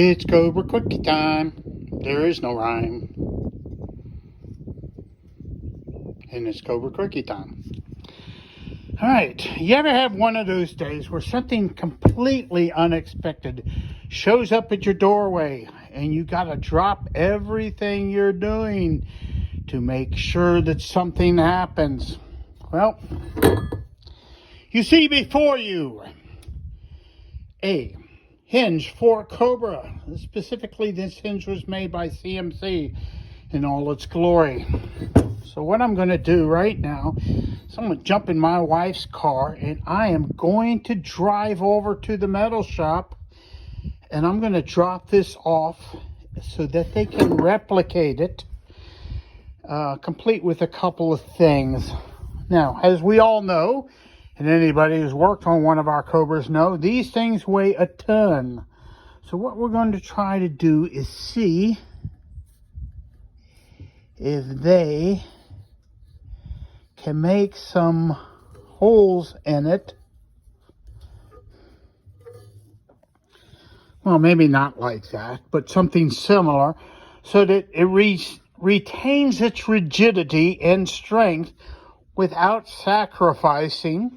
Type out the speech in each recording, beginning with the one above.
It's Cobra Quickie time. There is no rhyme. And it's Cobra Quickie time. Alright, you ever have one of those days where something completely unexpected shows up at your doorway and you gotta drop everything you're doing to make sure that something happens? Well, you see before you a hinge for Cobra. Specifically, this hinge was made by CMC in all its glory. So what I'm going to do right now is I'm going to jump in my wife's car and I am going to drive over to the metal shop and I'm going to drop this off so that they can replicate it, complete with a couple of things. Now, as we all know, and anybody who's worked on one of our Cobras know, these things weigh a ton. So what we're going to try to do is see if they can make some holes in it. Well, maybe not like that, but something similar so that it retains its rigidity and strength without sacrificing.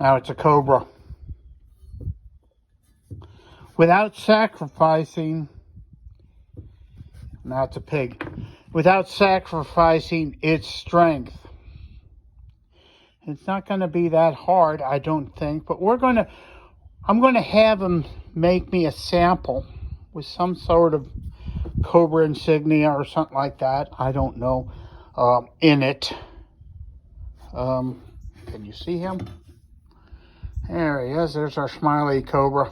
Now it's a Cobra. Without sacrificing, now it's a pig. Without sacrificing its strength. It's not going to be that hard, I don't think, but I'm going to have them make me a sample with some sort of Cobra insignia or something like that. I don't know, in it. Can you see him? There he is. There's our smiley Cobra.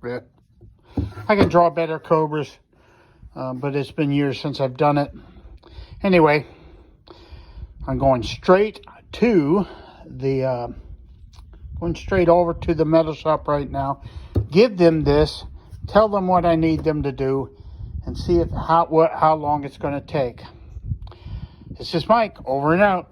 Yeah. I can draw better Cobras, but it's been years since I've done it. Anyway, I'm going straight to the going straight over to the metal shop right now. Give them this, tell them what I need them to do, and see how long it's going to take. This is Mike. Over and out.